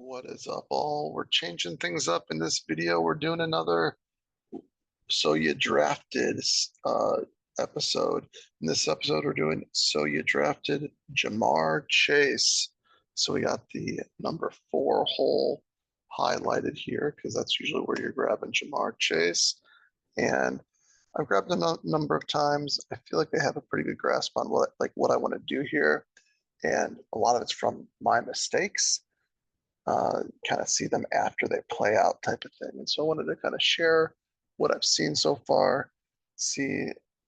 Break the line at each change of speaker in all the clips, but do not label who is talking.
What is up, all? We're changing things up in this video. We're doing another So You Drafted episode. In this episode, we're doing So You Drafted Ja'Marr Chase. So we got the number 4 hole highlighted here because that's usually where you're grabbing Ja'Marr Chase. And I've grabbed a number of times. I feel like I have a pretty good grasp on what I want to do here. And a lot of it's from my mistakes, kind of see them after they play out type of thing. And so I wanted to kind of share what I've seen so far, see,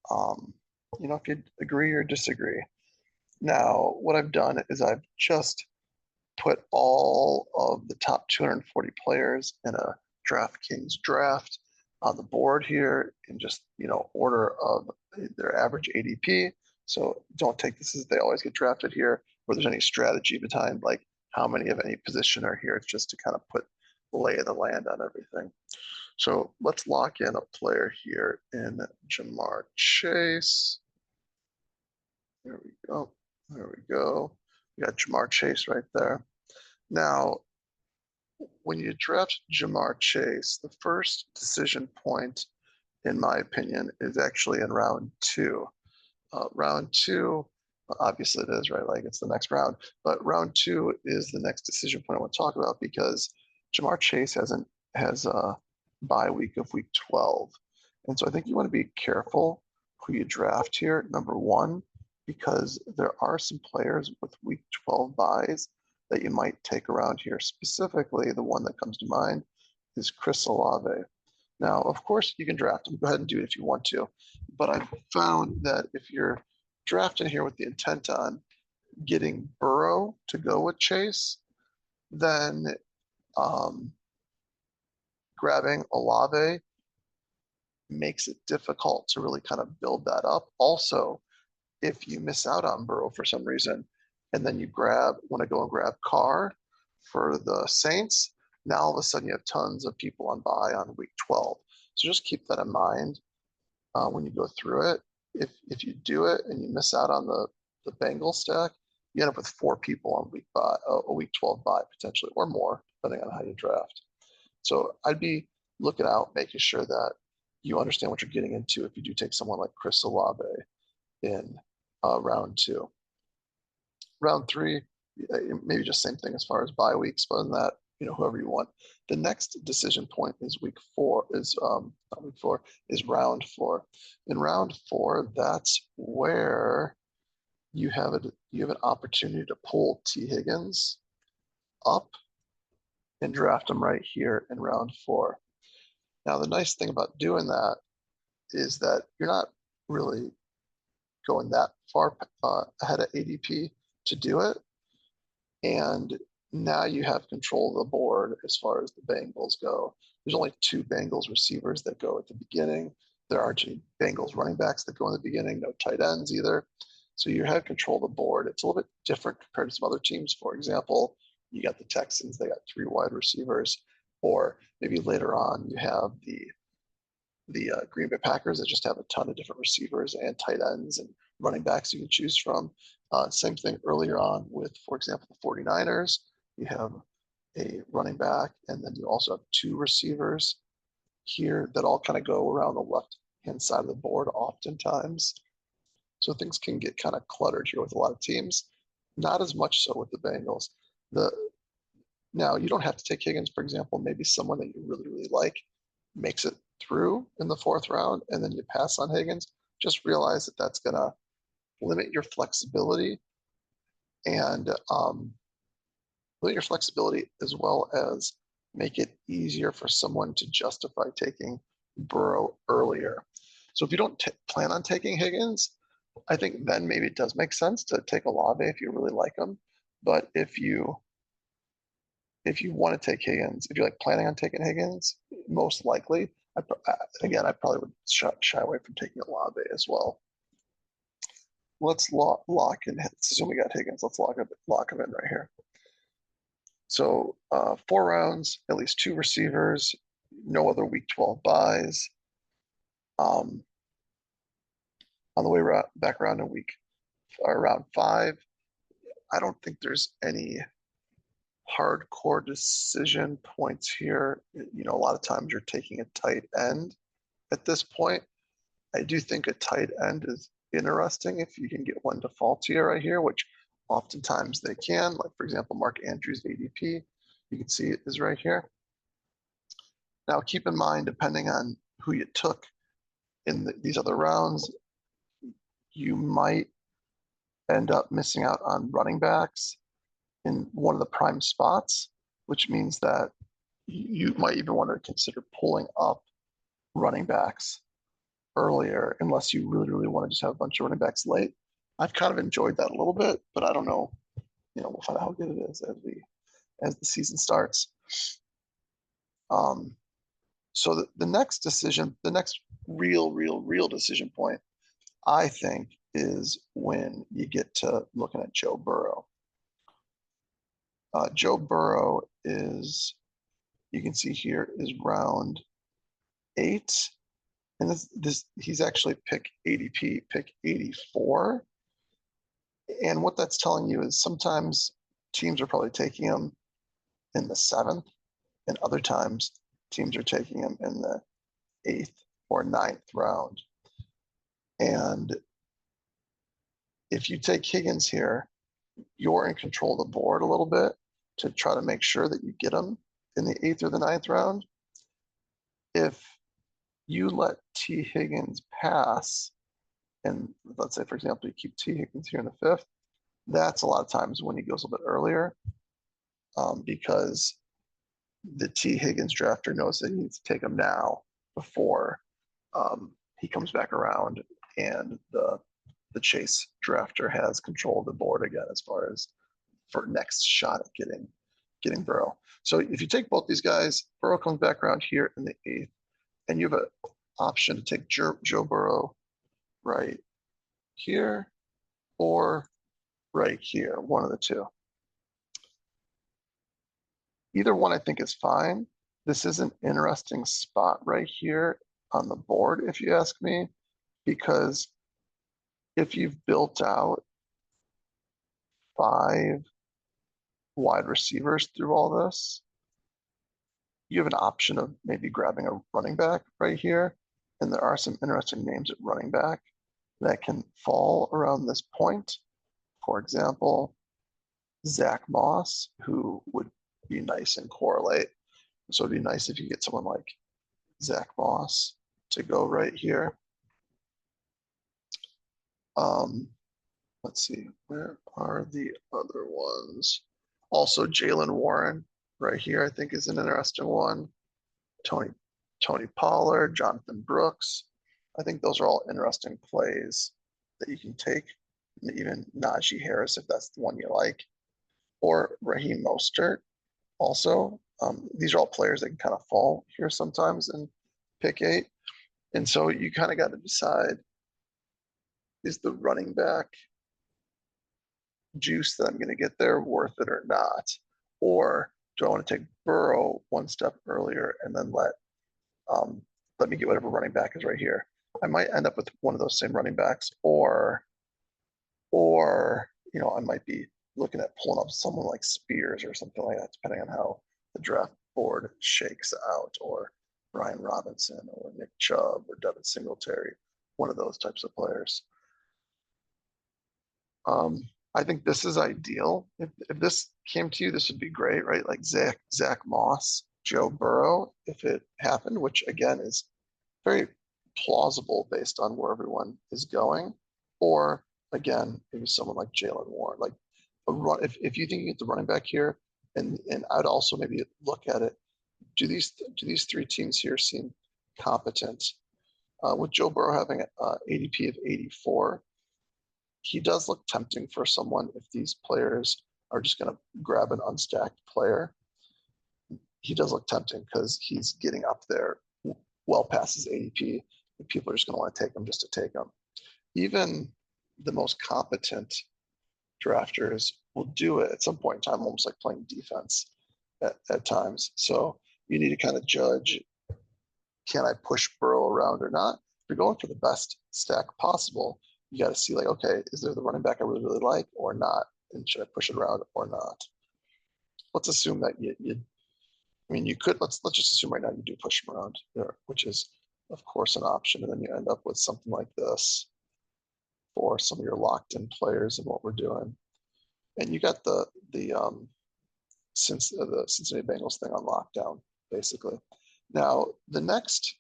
um, if you agree or disagree. Now, what I've done is I've just put all of the top 240 players in a DraftKings draft on the board here in just, order of their average ADP. So don't take this as they always get drafted here, where there's any strategy behind like how many of any position are here. It's just to kind of put the lay of the land on everything. So let's lock in a player here in Ja'Marr Chase. There we go. There we go. We got Ja'Marr Chase right there. Now, when you draft Ja'Marr Chase, the first decision point, in my opinion, is actually in round 2. Round 2, obviously it is, right? Like it's the next round, but round 2 is the next decision point I want to talk about because Ja'Marr Chase has a bye week of week 12. And so I think you want to be careful who you draft here, number 1, because there are some players with week 12 buys that you might take around here. Specifically, the one that comes to mind is Chris Olave. Now, of course, you can draft him. Go ahead and do it if you want to. But I've found that if you're drafting here with the intent on getting Burrow to go with Chase, then grabbing Olave makes it difficult to really kind of build that up. Also, if you miss out on Burrow for some reason, and then you want to go and grab Carr for the Saints, now all of a sudden you have tons of people on bye on week 12. So just keep that in mind when you go through it. If you do it and you miss out on the Bengals stack, you end up with 4 people on a week 12 bye potentially, or more, depending on how you draft. So I'd be looking out, making sure that you understand what you're getting into if you do take someone like Chris Olave in round 2. Round 3, maybe just same thing as far as bye weeks, but in that, whoever you want. The next decision point is week 4, not week 4, is round 4. In round 4, that's where you have an opportunity to pull T. Higgins up and draft him right here in round 4. Now, the nice thing about doing that is that you're not really going that far ahead of ADP to do it. And now you have control of the board as far as the Bengals go. There's only 2 Bengals receivers that go at the beginning. There aren't any Bengals running backs that go in the beginning, no tight ends either. So you have control of the board. It's a little bit different compared to some other teams. For example, you got the Texans, they got 3 wide receivers. Or maybe later on you have the Green Bay Packers that just have a ton of different receivers and tight ends and running backs you can choose from. Same thing earlier on with, for example, the 49ers. You have a running back, and then you also have 2 receivers here that all kind of go around the left-hand side of the board oftentimes. So things can get kind of cluttered here with a lot of teams. Not as much so with the Bengals. Now, you don't have to take Higgins, for example. Maybe someone that you really, really like makes it through in the 4th round, and then you pass on Higgins. Just realize that that's going to limit your flexibility and limit your flexibility as well as make it easier for someone to justify taking Burrow earlier. So if you don't plan on taking Higgins, I think then maybe it does make sense to take Olave if you really like him. But if you want to take Higgins, if you're like planning on taking Higgins, most likely, I probably would shy away from taking Olave as well. Let's lock in. Let's assume we got Higgins. Let's lock him in right here. So 4 rounds, at least 2 receivers, no other week 12 buys. On the way back around in round 5, I don't think there's any hardcore decision points here. A lot of times you're taking a tight end at this point. I do think a tight end is interesting if you can get one to fall to you right here, which oftentimes they can. Like, for example, Mark Andrews ADP, you can see it is right here. Now, keep in mind, depending on who you took in these other rounds, you might end up missing out on running backs in one of the prime spots, which means that you might even want to consider pulling up running backs earlier, unless you really, really want to just have a bunch of running backs late. I've kind of enjoyed that a little bit, but I don't know. We'll find out how good it is as the season starts. So the next decision, the next real decision point, I think, is when you get to looking at Joe Burrow. Joe Burrow is, you can see here, is round 8. And he's actually pick ADP, pick 84. And what that's telling you is sometimes teams are probably taking him in the 7th, and other times teams are taking him in the 8th or 9th round. And if you take Higgins here, you're in control of the board a little bit to try to make sure that you get him in the 8th or the 9th round. If you let T. Higgins pass, and let's say, for example, you keep T. Higgins here in the 5th, that's a lot of times when he goes a bit earlier, because the T. Higgins drafter knows that he needs to take him now before he comes back around, and the Chase drafter has control of the board again as far as for next shot at getting Burrow. So if you take both these guys, Burrow comes back around here in the 8th, and you have an option to take Joe Burrow right here or right here, one of the two. Either one I think is fine. This is an interesting spot right here on the board, if you ask me, because if you've built out 5 wide receivers through all this, you have an option of maybe grabbing a running back right here. And there are some interesting names at running back that can fall around this point. For example, Zach Moss, who would be nice and correlate. So it'd be nice if you get someone like Zach Moss to go right here. Let's see, where are the other ones? Also, Jaylen Warren right here, I think, is an interesting one. Tony Pollard, Jonathan Brooks. I think those are all interesting plays that you can take. Even Najee Harris, if that's the one you like, or Raheem Mostert. Also, these are all players that can kind of fall here sometimes in pick 8. And so you kind of got to decide, is the running back juice that I'm going to get there worth it or not? Or do I want to take Burrow one step earlier and then let me get whatever running back is right here? I might end up with one of those same running backs, or I might be looking at pulling up someone like Spears or something like that, depending on how the draft board shakes out, or Brian Robinson or Nick Chubb or Devin Singletary, one of those types of players. I think this is ideal. If this came to you, this would be great, right? Like Zach Moss, Joe Burrow, if it happened, which again is very plausible based on where everyone is going. Or again, maybe someone like Jaylen Warren, like if you think you get the running back here, and I'd also maybe look at it. Do these 3 teams here seem competent? With Joe Burrow having an ADP of 84, he does look tempting for someone if these players are just going to grab an unstacked player. He does look tempting because he's getting up there well past his ADP, and people are just going to want to take him just to take him. Even the most competent drafters will do it at some point in time, almost like playing defense at times. So you need to kind of judge, can I push Burrow around or not? If you're going for the best stack possible, you got to see like, okay, is there the running back I really, really like or not? And should I push it around or not? let's assume that I mean, you could, let's just assume right now you do push them around there, which is of course an option. And then you end up with something like this for some of your locked in players and what we're doing. And you got the Cincinnati Bengals thing on lockdown, basically. Now, the next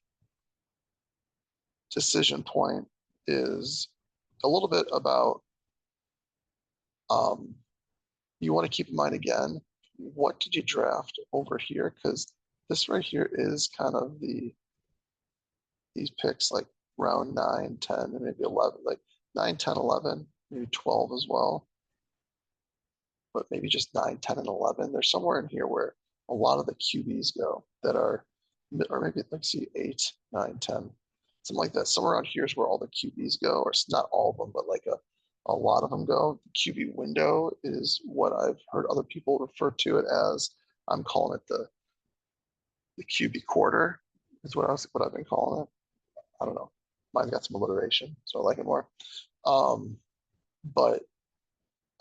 decision point is a little bit about you want to keep in mind again, what did you draft over here? Because this right here is kind of these picks like round 9, 10, and maybe 11, like 9, 10, 11, maybe 12 as well. But maybe just 9, 10, and 11. There's somewhere in here where a lot of the QBs go that are, or maybe let's see, 8, 9, 10, something like that. Somewhere around here is where all the QBs go, or not all of them, but like a lot of them go. The QB window is what I've heard other people refer to it as. I'm calling it the QB quarter is what I've been calling it. I don't know. Mine's got some alliteration, so I like it more. But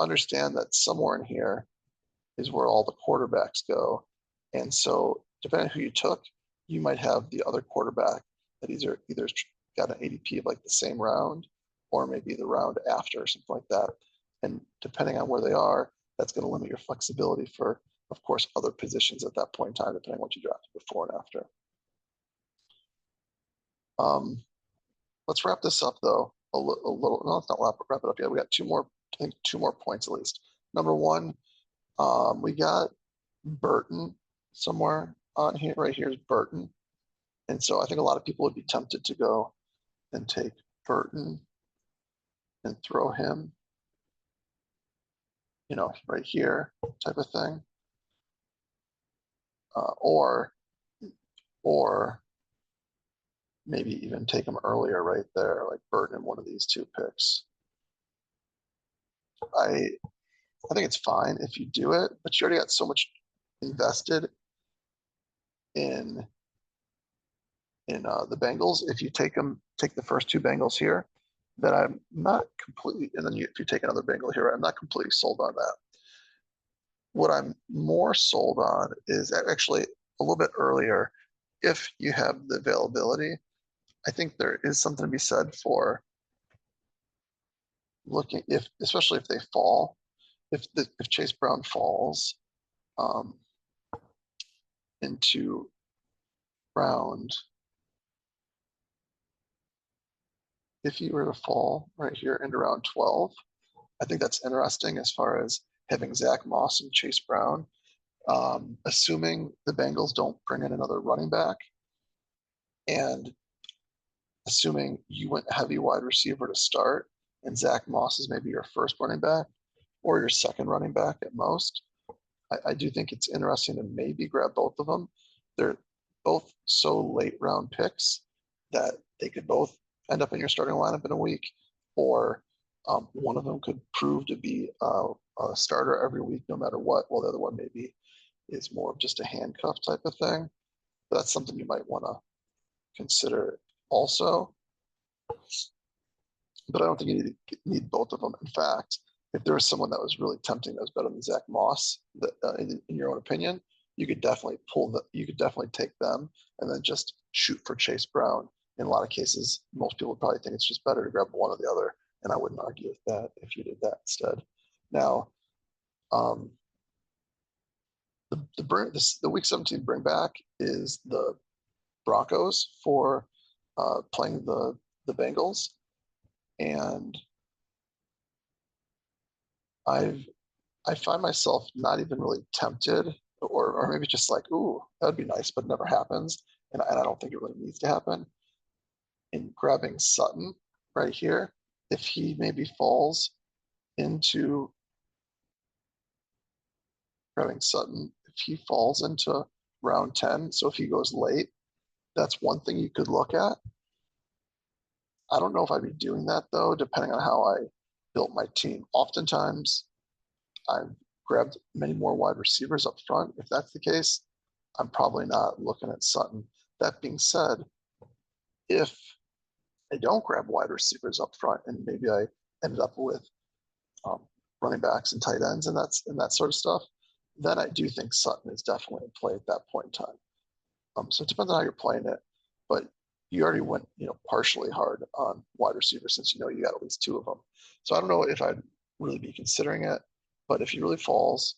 understand that somewhere in here is where all the quarterbacks go. And so depending on who you took, you might have the other quarterback that either got an ADP of like the same round or maybe the round after or something like that. And depending on where they are, that's going to limit your flexibility for, of course, other positions at that point in time, depending on what you drafted before and after. Let's wrap this up though. A little, no, let's not wrap it up yet. We got two more points at least. Number one, we got Burton somewhere on here. Right here is Burton. And so I think a lot of people would be tempted to go and take Burton and throw him, right here type of thing. Or maybe even take him earlier right there, like Burton in one of these two picks. I think it's fine if you do it, but you already got so much invested in the Bengals. If you take the first two Bengals here, that I'm not completely, and then if you take another Bengal here, I'm not completely sold on that. What I'm more sold on is actually a little bit earlier. If you have the availability, I think there is something to be said for looking, especially if they fall, if Chase Brown falls into round, if he were to fall right here into round 12, I think that's interesting as far as having Zach Moss and Chase Brown. Assuming the Bengals don't bring in another running back, and assuming you went heavy wide receiver to start, and Zach Moss is maybe your first running back or your second running back at most, I do think it's interesting to maybe grab both of them. They're both so late round picks that they could both end up in your starting lineup in a week, or one of them could prove to be a starter every week no matter what, while the other one maybe is more of just a handcuff type of thing. But that's something you might want to consider also. But I don't think you need both of them. In fact, if there was someone that was really tempting that was better than Zach Moss, in your own opinion, you could definitely take them and then just shoot for Chase Brown. In a lot of cases, most people would probably think it's just better to grab one or the other, and I wouldn't argue with that if you did that instead. Now, the Week 17 bring back is the Broncos for playing the Bengals, and I find myself not even really tempted, or maybe just like, ooh, that'd be nice, but it never happens, and I don't think it really needs to happen. In grabbing Sutton right here, if he maybe falls into grabbing Sutton, if he falls into round 10, so if he goes late, that's one thing you could look at. I don't know if I'd be doing that though, depending on how I built my team. Oftentimes, I've grabbed many more wide receivers up front. If that's the case, I'm probably not looking at Sutton. That being said, if I don't grab wide receivers up front and maybe I ended up with running backs and tight ends and that sort of stuff, then I do think Sutton is definitely in play at that point in time. So it depends on how you're playing it, but you already went, partially hard on wide receiver since you got at least two of them. So I don't know if I'd really be considering it, but if he really falls,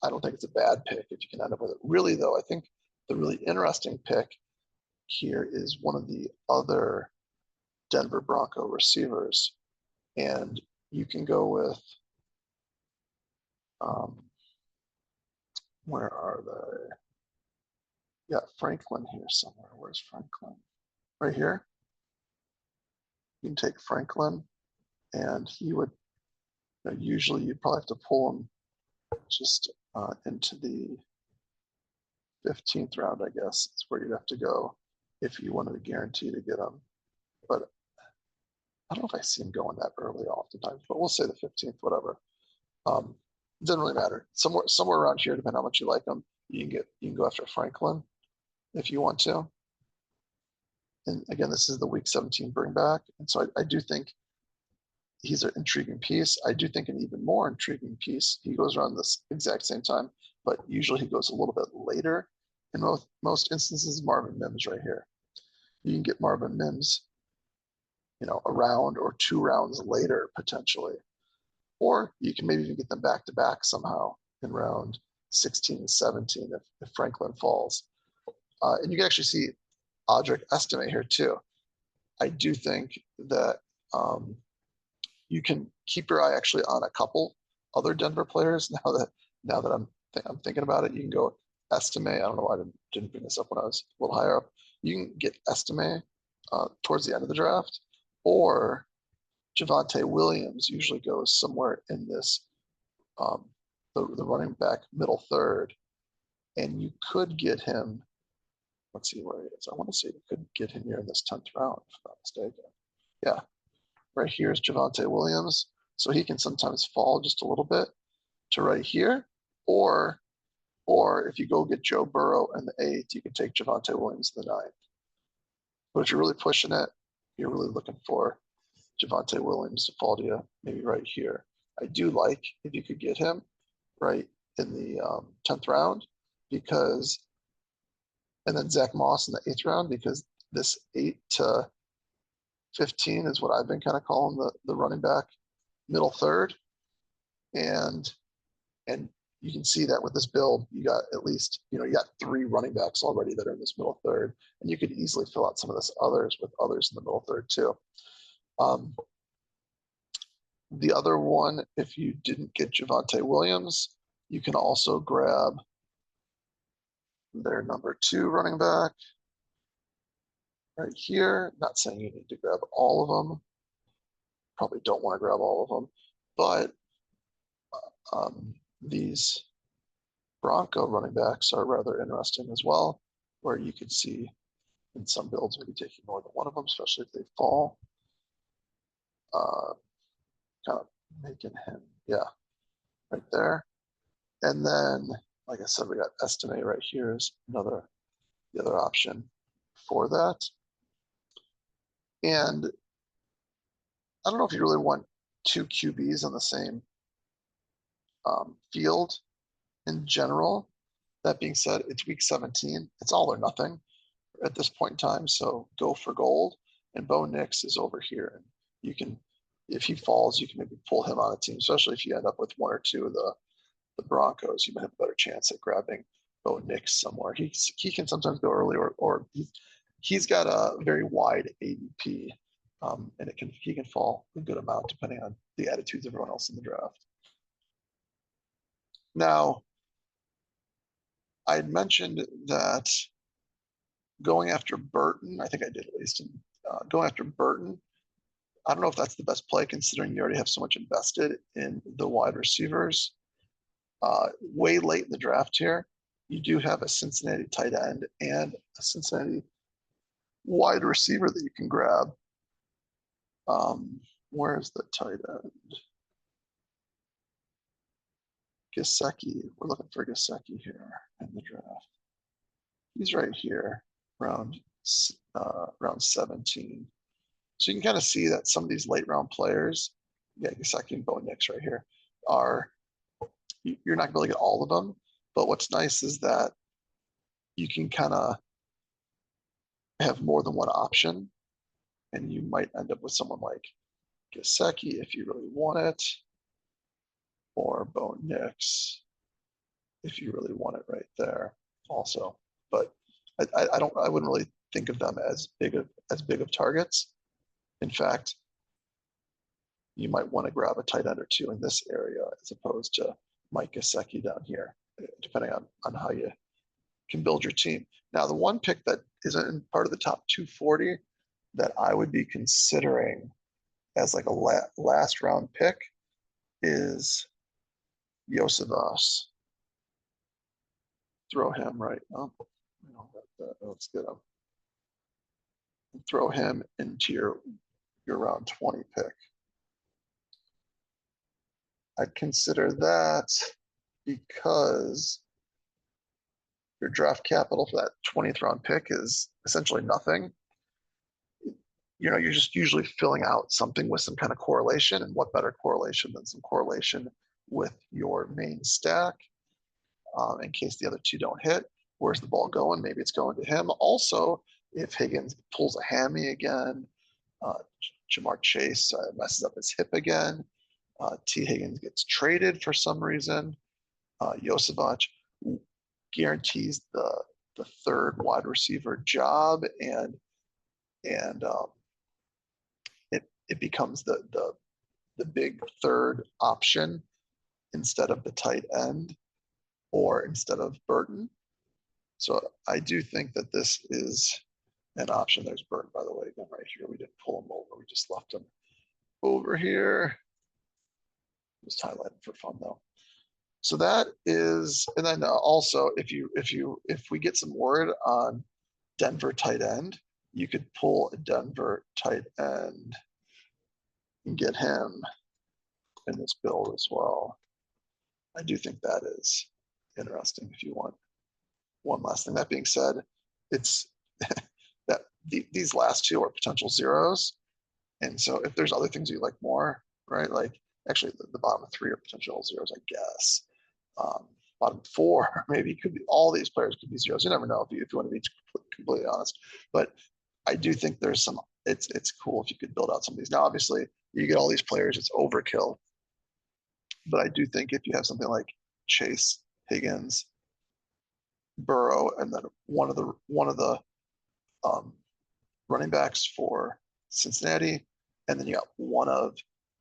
I don't think it's a bad pick if you can end up with it. Really, though, I think the really interesting pick here is one of the other Denver Bronco receivers, and you can go with, where are they? Yeah, Franklin here somewhere. Where's Franklin? Right here. You can take Franklin, and he would, usually you'd probably have to pull him just into the 15th round, I guess. It's where you'd have to go if you wanted to guarantee to get him. But I don't know if I see him going that early oftentimes, but we'll say the 15th, whatever. It doesn't really matter. Somewhere around here, depending on how much you like him, you can go after Franklin if you want to. And again, this is the week 17 bring back. And so I do think he's an intriguing piece. I do think an even more intriguing piece, he goes around this exact same time, but usually he goes a little bit later. In most instances, Marvin Mims right here. You can get Marvin Mims, a round or 2 rounds later, potentially. Or you can maybe even get them back to back somehow in round 16 and 17 if Franklin falls. And you can actually see Audric Estime here too. I do think that you can keep your eye actually on a couple other Denver players now that I'm thinking about it. You can go Estime. I don't know why I didn't bring this up when I was a little higher up. You can get Estime towards the end of the draft, or Javonte Williams usually goes somewhere in this the running back middle third, and you could get him. Let's see where he is. I want to say you could get him here in this 10th round, if I'm not mistaken. Yeah, right here is Javonte Williams. So he can sometimes fall just a little bit to right here, or if you go get Joe Burrow in the 8th, you can take Javonte Williams in the 9th. But if you're really pushing it, you're really looking for Javonte Williams to fall to you, maybe right here. I do like if you could get him right in the 10th round, because, and then Zach Moss in the 8th round, because this 8 to 15 is what I've been kind of calling the running back middle third. And you can see that with this build, you got at least, you got 3 running backs already that are in this middle third, and you could easily fill out some of this others with others in the middle third too. The other one, if you didn't get Javonte Williams, you can also grab their number 2 running back right here. Not saying you need to grab all of them. Probably don't want to grab all of them, but these Bronco running backs are rather interesting as well, where you could see in some builds maybe taking more than one of them, especially if they fall. Kind of making him, yeah, right there. And then, like I said, we got Estime right here is the other option for that. And I don't know if you really want 2 QBs on the same field in general. That being said, it's week 17. It's all or nothing at this point in time. So go for gold. And Bo Nix is over here. And you can, if he falls, you can maybe pull him on a team, especially if you end up with 1 or 2 of the Broncos. You might have a better chance at grabbing Bo Nix somewhere. He can sometimes go early, or he's got a very wide ADP. And he can fall a good amount depending on the attitudes of everyone else in the draft. Now, I had mentioned that going after Burton, I think I did at least, going after Burton, I don't know if that's the best play considering you already have so much invested in the wide receivers. Way late in the draft here, you do have a Cincinnati tight end and a Cincinnati wide receiver that you can grab. Where's the tight end? Gesicki. We're looking for Gesicki here in the draft. He's right here, round 17. So you can kind of see that some of these late round players, yeah, Gesicki and Bo Nix right here, are you're not going to get all of them, but what's nice is that you can kind of have more than one option, and you might end up with someone like Gesicki if you really want it, or Bo Nix if you really want it right there also. But I wouldn't really think of them as big of targets. In fact, you might want to grab a tight end or two in this area as opposed to Mike Gesicki down here, depending on how you can build your team. Now, the one pick that isn't in part of the top 240 that I would be considering as like a last round pick is Iosivas. Throw him right up. Let's get him. Throw him into your round 20 pick. I'd consider that because your draft capital for that 20th round pick is essentially nothing. You're just usually filling out something with some kind of correlation, and what better correlation than some correlation with your main stack in case the other two don't hit. Where's the ball going? Maybe it's going to him. Also, if Higgins pulls a hammy again, Ja'Marr Chase messes up his hip again, T. Higgins gets traded for some reason, Iosivas guarantees the third wide receiver job, and it becomes the big third option instead of the tight end or instead of Burton. So I do think that this is an option. There's Burton, by the way, again right here. We didn't pull him over. We just left him over here. Just highlighted for fun though. So that is, and then also if we get some word on Denver tight end, you could pull a Denver tight end and get him in this build as well. I do think that is interesting if you want one last thing. That being said, it's that these last two are potential zeros. And so if there's other things you like more, right? Like actually the bottom three are potential zeros, I guess. Bottom four, maybe could be all these players could be zeros. You never know if you want to be completely honest. But I do think there's some, it's cool if you could build out some of these. Now, obviously, you get all these players, it's overkill. But I do think if you have something like Chase, Higgins, Burrow, and then one of the running backs for Cincinnati, and then you got one of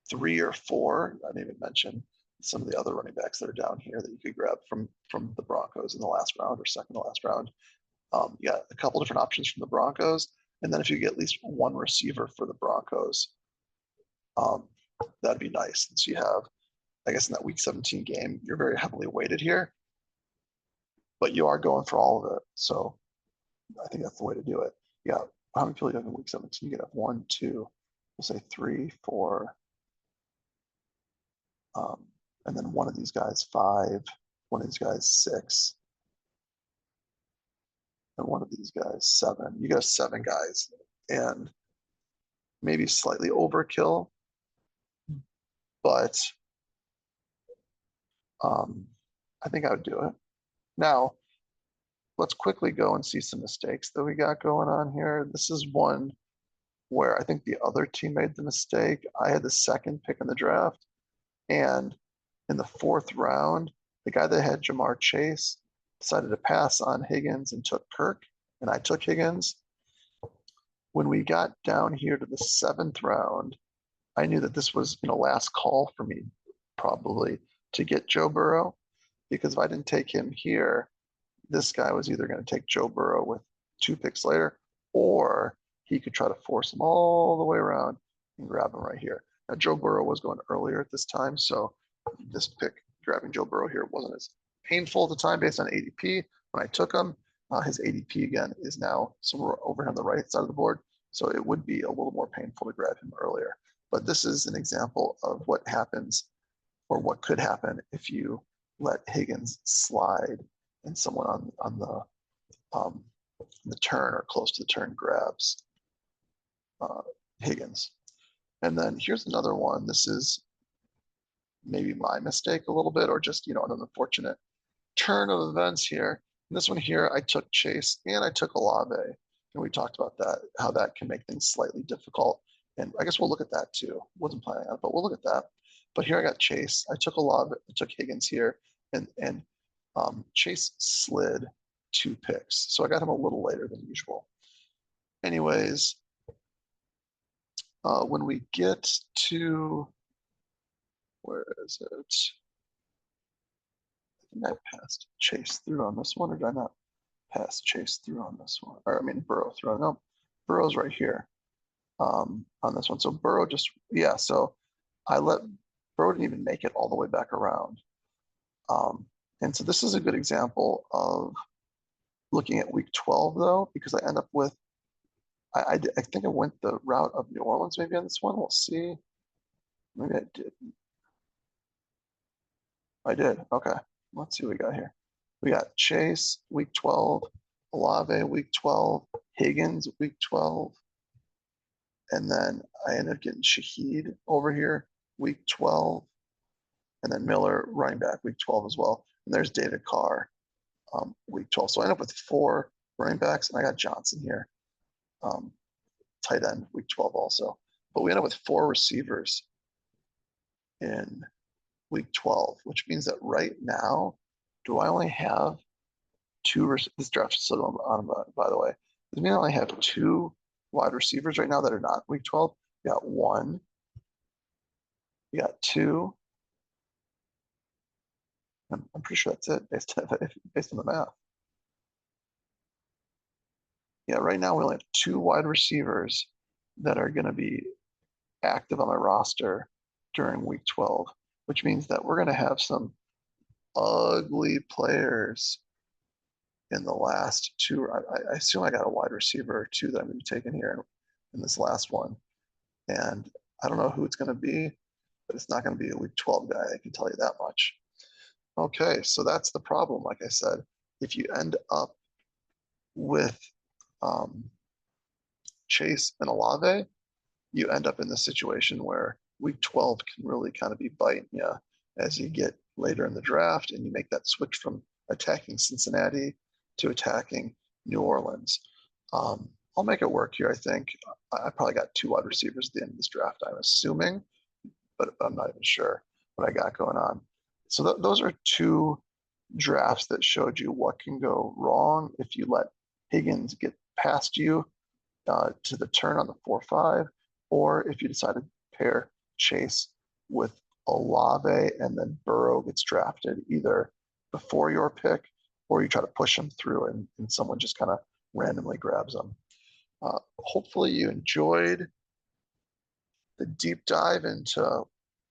3 or 4. I didn't even mention some of the other running backs that are down here that you could grab from the Broncos in the last round or second to last round. You got a couple different options from the Broncos, and then if you get at least one receiver for the Broncos, that'd be nice. So you have, I guess, in that Week 17 game, you're very heavily weighted here, but you are going for all of it. So I think that's the way to do it. Yeah. How many people you have in Week 17? You could have 1, 2, we'll say 3, 4, and then one of these guys 5, one of these guys 6, and one of these guys 7. You got 7 guys, and maybe slightly overkill, but I think I would do it. Now, let's quickly go and see some mistakes that we got going on here. This is one where I think the other team made the mistake. I had the second pick in the draft, and in the 4th round, the guy that had Ja'Marr Chase decided to pass on Higgins and took Kirk, and I took Higgins. When we got down here to the 7th round, I knew that this was last call for me probably to get Joe Burrow, because if I didn't take him here, this guy was either going to take Joe Burrow with 2 picks later, or he could try to force him all the way around and grab him right here. Now, Joe Burrow was going earlier at this time, so this pick, grabbing Joe Burrow here, wasn't as painful at the time based on ADP. When I took him, his ADP again is now somewhere over here on the right side of the board, so it would be a little more painful to grab him earlier. But this is an example of what happens, or what could happen, if you let Higgins slide and someone on the turn or close to the turn grabs Higgins. And then here's another one. This is maybe my mistake a little bit, or just, an unfortunate turn of events here. In this one here, I took Chase and I took Olave, and we talked about that, how that can make things slightly difficult. And I guess we'll look at that too. Wasn't planning on it, but we'll look at that. But here I got Chase. I took Olave, I took Higgins here, and Chase slid 2 picks. So I got him a little later than usual. Anyways, when we get to, where is it? I think I passed Chase through on this one, or did I not pass Chase through on this one? Or I mean, Burrow through. No, Burrow's right here on this one. So Burrow just, yeah, so Burrow didn't even make it all the way back around. And so this is a good example of looking at week 12 though, because I end up with, I think I went the route of New Orleans maybe on this one. We'll see. Maybe I did. I did. Okay. Let's see what we got here. We got Chase week 12, Olave week 12, Higgins week 12, and then I ended up getting Shaheed over here week 12, and then Miller running back week 12 as well. And there's David Carr week 12. So I end up with 4 running backs, and I got Johnson here, tight end week 12 also. But we end up with 4 receivers in week 12, which means that right now, do I only have 2? This draft is still on, by the way. Does mean I only have 2 wide receivers right now that are not week 12? You got 1. You got 2. I'm pretty sure that's it based on the math. Yeah, right now we only have 2 wide receivers that are going to be active on my roster during week 12, which means that we're going to have some ugly players in the last 2. I assume I got a wide receiver or 2 that I'm going to be taking here in this last one. And I don't know who it's going to be, but it's not going to be a week 12 guy. I can tell you that much. Okay, so that's the problem. Like I said, if you end up with Chase and Olave, you end up in the situation where week 12 can really kind of be biting you as you get later in the draft and you make that switch from attacking Cincinnati to attacking New Orleans. I'll make it work here, I think. I probably got 2 wide receivers at the end of this draft, I'm assuming, but I'm not even sure what I got going on. So those are 2 drafts that showed you what can go wrong if you let Higgins get past you to the turn on the 4-5, or if you decide to pair Chase with Olave and then Burrow gets drafted either before your pick or you try to push him through and someone just kind of randomly grabs him. Hopefully you enjoyed the deep dive into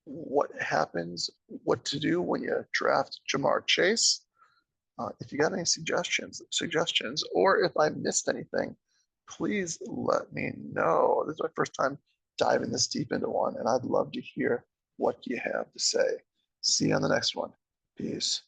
what happens, what to do when you draft Ja'Marr Chase. If you got any suggestions, or if I missed anything, please let me know. This is my first time diving this deep into one, and I'd love to hear what you have to say. See you on the next one. Peace.